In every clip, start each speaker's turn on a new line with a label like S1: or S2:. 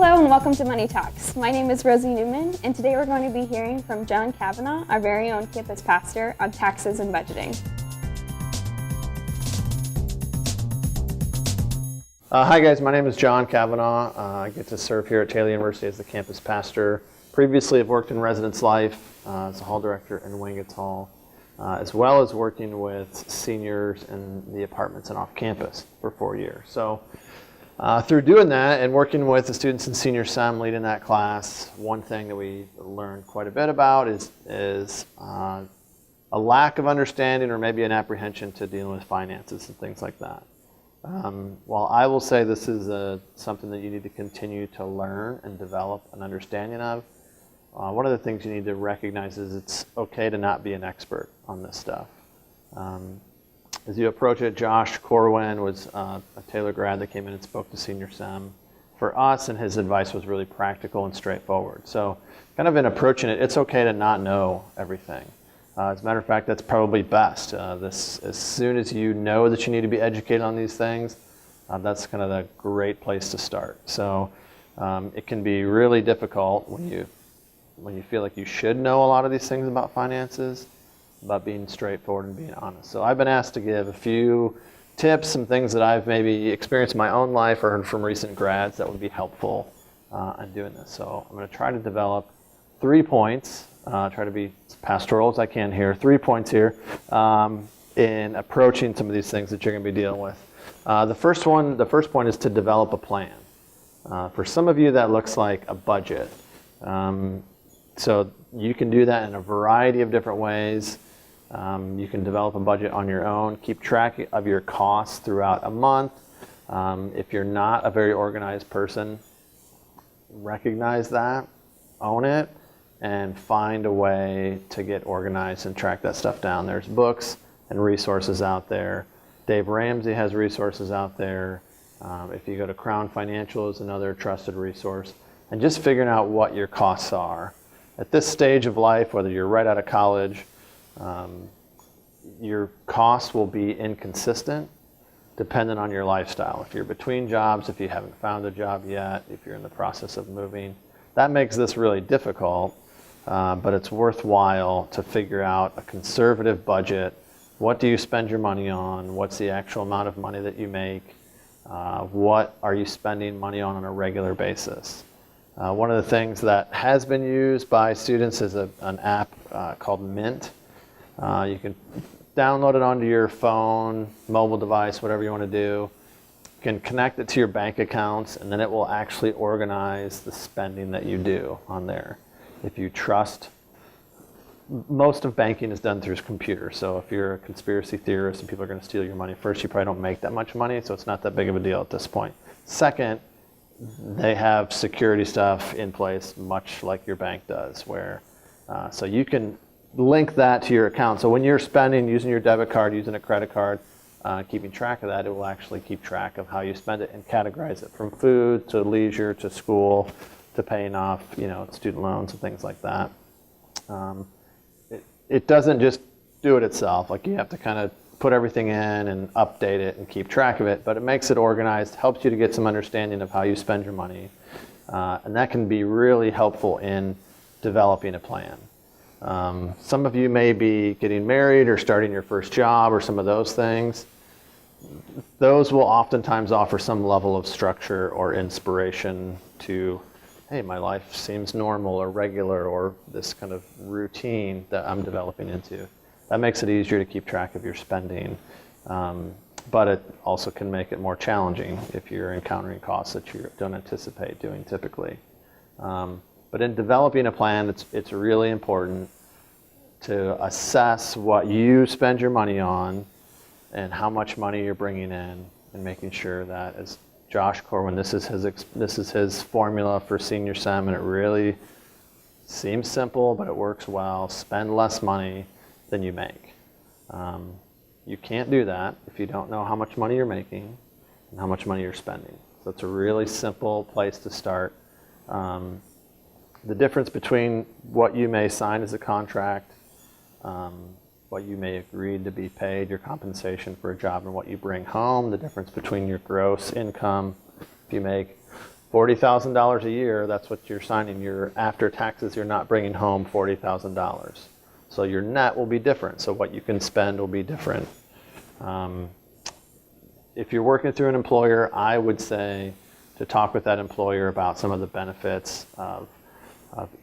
S1: Hello and welcome to Money Talks. My name is Rosie Newman, and today we're going to be hearing from Jon Cavanagh, our very own campus pastor, on taxes and budgeting.
S2: Hi guys, my name is Jon Cavanagh. I get to serve here at Taylor University as the campus pastor. Previously, I've worked in residence life as a hall director in Winget's Hall, as well as working with seniors in the apartments and off campus for 4 years. So through doing that and working with the students in senior sem, leading that class, one thing that we learned quite a bit about is a lack of understanding or maybe an apprehension to dealing with finances and things like that. While I will say this is something that you need to continue to learn and develop an understanding of, one of the things you need to recognize is it's okay to not be an expert on this stuff. As you approach it, Josh Corwin was a Taylor grad that came in and spoke to senior sem for us, and his advice was really practical and straightforward. So kind of in approaching it, it's okay to not know everything. As a matter of fact, that's probably best. As soon as you know that you need to be educated on these things, that's kind of the great place to start. So it can be really difficult when you feel like you should know a lot of these things about finances, about being straightforward and being honest. So I've been asked to give a few tips, some things that I've maybe experienced in my own life or heard from recent grads that would be helpful in doing this. So I'm going to try to develop 3 points. Try to be as pastoral as I can here. 3 points here in approaching some of these things that you're going to be dealing with. The first point is to develop a plan. For some of you, that looks like a budget. So you can do that in a variety of different ways. You can develop a budget on your own. Keep track of your costs throughout a month. If you're not a very organized person, recognize that, own it, and find a way to get organized and track that stuff down. There's books and resources out there. Dave Ramsey has resources out there. If you go to Crown Financial is another trusted resource. And just figuring out what your costs are. At this stage of life, whether you're right out of college, your costs will be inconsistent dependent on your lifestyle. If you're between jobs, if you haven't found a job yet, if you're in the process of moving, that makes this really difficult. But it's worthwhile to figure out a conservative budget. What do you spend your money on? What's the actual amount of money that you make? What are you spending money on a regular basis? One of the things that has been used by students is an app called Mint. You can download it onto your phone, mobile device, whatever you want to do. You can connect it to your bank accounts, and then it will actually organize the spending that you do on there. If you trust, most of banking is done through computers. So if you're a conspiracy theorist and people are going to steal your money, first, you probably don't make that much money, so it's not that big of a deal at this point. Second, they have security stuff in place, much like your bank does, where so you can link that to your account. So when you're spending, using your debit card, using a credit card, keeping track of that, it will actually keep track of how you spend it and categorize it from food to leisure to school to paying off, student loans and things like that. It doesn't just do it itself. Like, you have to kind of put everything in and update it and keep track of it, but it makes it organized, helps you to get some understanding of how you spend your money, and that can be really helpful in developing a plan. Some of you may be getting married or starting your first job or some of those things. Those will oftentimes offer some level of structure or inspiration to, hey, my life seems normal or regular, or this kind of routine that I'm developing into. That makes it easier to keep track of your spending, but it also can make it more challenging if you're encountering costs that you don't anticipate doing typically. But in developing a plan, it's really important to assess what you spend your money on and how much money you're bringing in, and making sure that, as Josh Corwin, this is his formula for senior sem, and it really seems simple, but it works well. Spend less money than you make. You can't do that if you don't know how much money you're making and how much money you're spending. So it's a really simple place to start. The difference between what you may sign as a contract, what you may agree to be paid, your compensation for a job, and what you bring home, the difference between your gross income, if you make $40,000 a year, that's what you're signing. After taxes, you're not bringing home $40,000. So your net will be different. So what you can spend will be different. If you're working through an employer, I would say to talk with that employer about some of the benefits of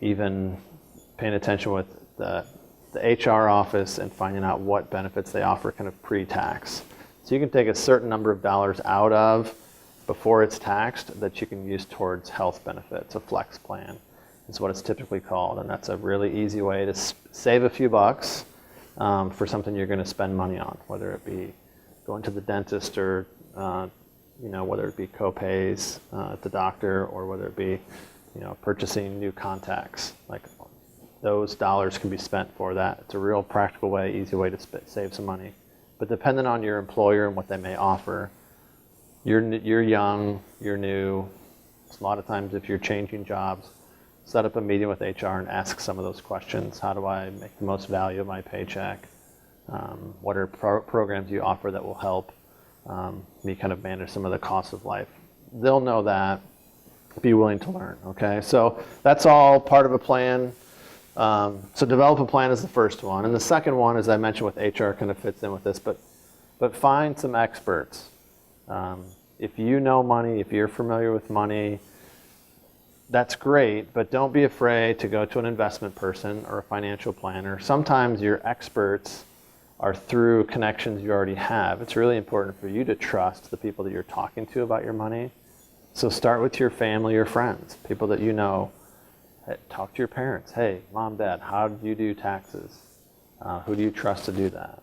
S2: even paying attention with the HR office and finding out what benefits they offer kind of pre-tax. So you can take a certain number of dollars out of before it's taxed that you can use towards health benefits. A flex plan is what it's typically called, and that's a really easy way to save a few bucks for something you're going to spend money on, whether it be going to the dentist or whether it be co-pays at the doctor, or whether it be purchasing new contacts. Like those dollars can be spent for that. It's a real practical way, easy way to save some money. But depending on your employer and what they may offer, you're young, you're new. A lot of times if you're changing jobs, set up a meeting with HR and ask some of those questions. How do I make the most value of my paycheck? What are programs you offer that will help me kind of manage some of the costs of life? They'll know that. Be willing to learn, okay? So that's all part of a plan. So develop a plan is the first one. And the second one, as I mentioned with HR, kind of fits in with this, but find some experts. If you know money, if you're familiar with money, that's great, but don't be afraid to go to an investment person or a financial planner. Sometimes your experts are through connections you already have. It's really important for you to trust the people that you're talking to about your money. So start with your family or friends, people that you know. Talk to your parents. Hey, mom, dad, how do you do taxes? Who do you trust to do that?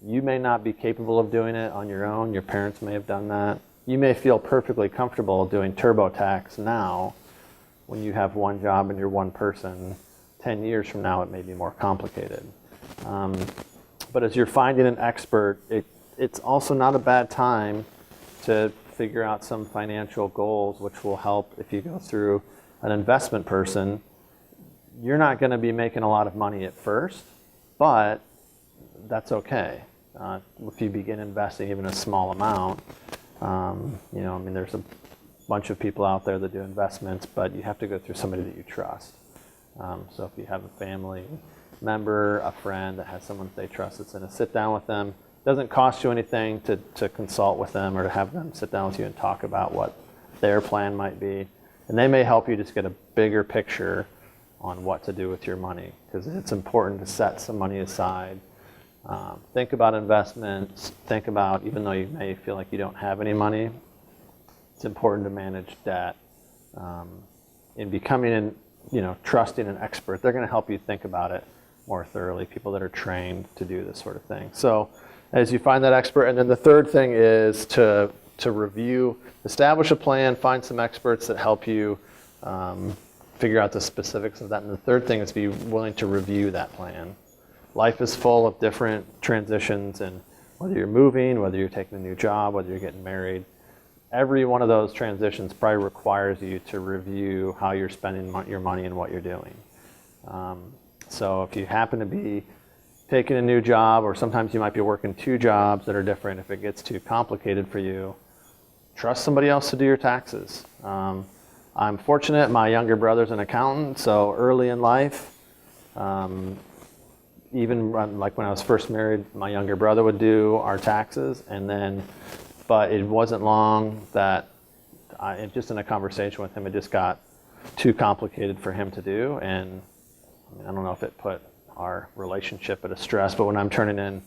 S2: You may not be capable of doing it on your own. Your parents may have done that. You may feel perfectly comfortable doing TurboTax now when you have one job and you're one person. 10 years from now, it may be more complicated. But as you're finding an expert, it's also not a bad time to figure out some financial goals, which will help if you go through an investment person. You're not going to be making a lot of money at first, but that's okay. If you begin investing even a small amount, there's a bunch of people out there that do investments, but you have to go through somebody that you trust. So if you have a family member, a friend that has someone that they trust that's going to sit down with them, it doesn't cost you anything to consult with them or to have them sit down with you and talk about what their plan might be. And they may help you just get a bigger picture on what to do with your money, because it's important to set some money aside. Think about investments. Think about, even though you may feel like you don't have any money, it's important to manage debt. In becoming trusting an expert, they're going to help you think about it more thoroughly, people that are trained to do this sort of thing. So as you find that expert, and then the third thing is to review, establish a plan, find some experts that help you figure out the specifics of that. And the third thing is be willing to review that plan. Life is full of different transitions, and whether you're moving, whether you're taking a new job, whether you're getting married, every one of those transitions probably requires you to review how you're spending your money and what you're doing. So if you happen to be taking a new job, or sometimes you might be working two jobs that are different, if it gets too complicated for you, trust somebody else to do your taxes. I'm fortunate, my younger brother's an accountant, so early in life, even like when I was first married, my younger brother would do our taxes, but it wasn't long that just in a conversation with him, it just got too complicated for him to do, and I don't know if it put our relationship at a stress, but when I'm turning in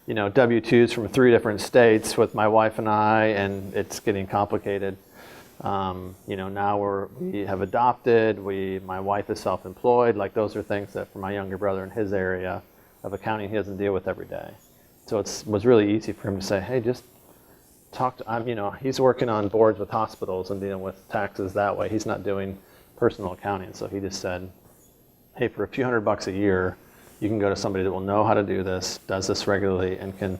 S2: W-2s from 3 different states with my wife and I, and it's getting complicated. Now we have adopted, my wife is self-employed, like those are things that for my younger brother in his area of accounting, he doesn't deal with every day. So it was really easy for him to say, hey, just talk to, he's working on boards with hospitals and dealing with taxes that way. He's not doing personal accounting. So he just said, hey, for a few $100 a year, you can go to somebody that will know how to do this, does this regularly, and can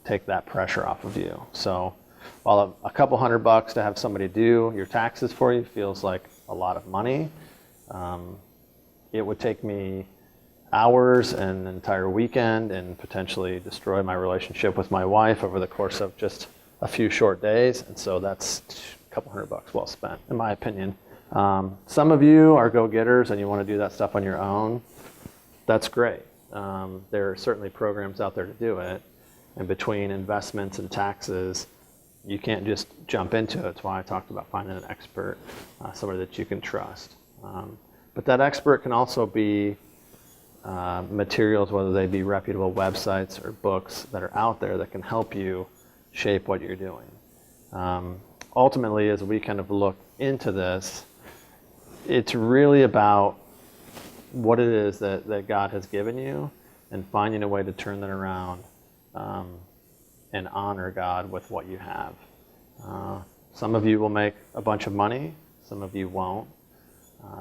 S2: take that pressure off of you. So while a couple $100 to have somebody do your taxes for you feels like a lot of money, it would take me hours and an entire weekend and potentially destroy my relationship with my wife over the course of just a few short days. And so that's couple $100 well spent, in my opinion. Some of you are go-getters and you want to do that stuff on your own. That's great. There are certainly programs out there to do it. And between investments and taxes, you can't just jump into it. That's why I talked about finding an expert, somebody that you can trust. But that expert can also be materials, whether they be reputable websites or books that are out there that can help you shape what you're doing. Ultimately, as we kind of look into this, it's really about what it is that God has given you and finding a way to turn that around and honor God with what you have. Some of you will make a bunch of money, some of you won't.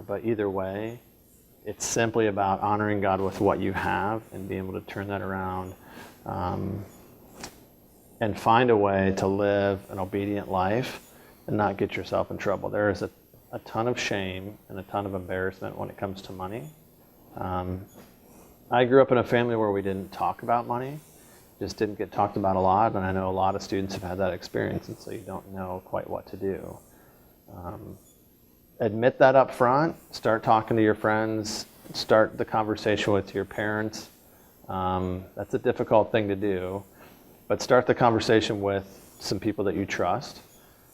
S2: But either way, it's simply about honoring God with what you have and being able to turn that around and find a way to live an obedient life and not get yourself in trouble. There is a ton of shame and a ton of embarrassment when it comes to money. I grew up in a family where we didn't talk about money, just didn't get talked about a lot, and I know a lot of students have had that experience, and so you don't know quite what to do. Admit that up front, start talking to your friends, start the conversation with your parents. That's a difficult thing to do, but start the conversation with some people that you trust,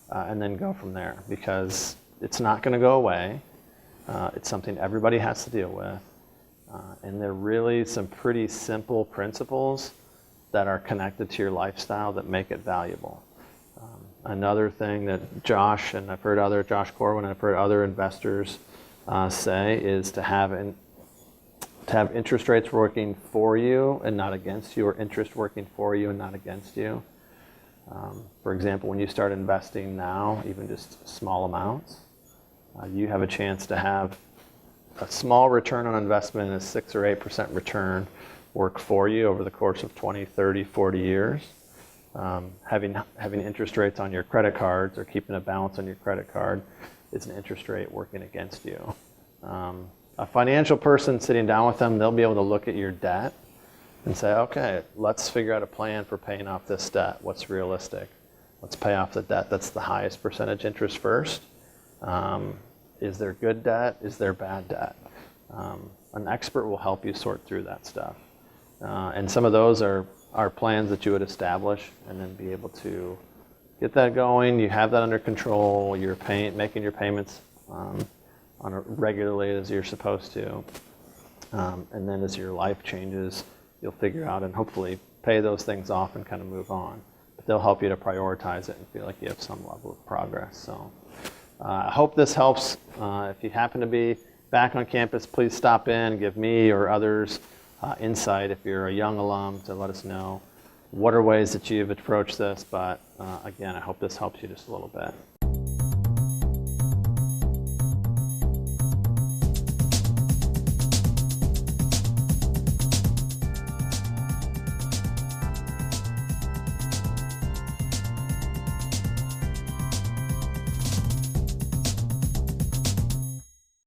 S2: and then go from there, because it's not going to go away. It's something everybody has to deal with, and there are really some pretty simple principles that are connected to your lifestyle that make it valuable. Another thing that Josh Corwin, and I've heard other investors say is to have interest rates working for you and not against you, or interest working for you and not against you. For example, when you start investing now, even just small amounts, you have a chance to have a small return on investment, a 6 or 8% return, work for you over the course of 20, 30, 40 years. Having interest rates on your credit cards or keeping a balance on your credit card is an interest rate working against you. A financial person sitting down with them, they'll be able to look at your debt and say, okay, let's figure out a plan for paying off this debt. What's realistic? Let's pay off the debt that's the highest percentage interest first. Is there good debt? Is there bad debt? An expert will help you sort through that stuff. And some of those are plans that you would establish and then be able to get that going. You have that under control. You're making your payments regularly as you're supposed to. And then as your life changes, you'll figure out and hopefully pay those things off and kind of move on. But they'll help you to prioritize it and feel like you have some level of progress. So I hope this helps. If you happen to be back on campus, please stop in, give me or others insight if you're a young alum, to let us know what are ways that you've approached this. But again, I hope this helps you just a little bit.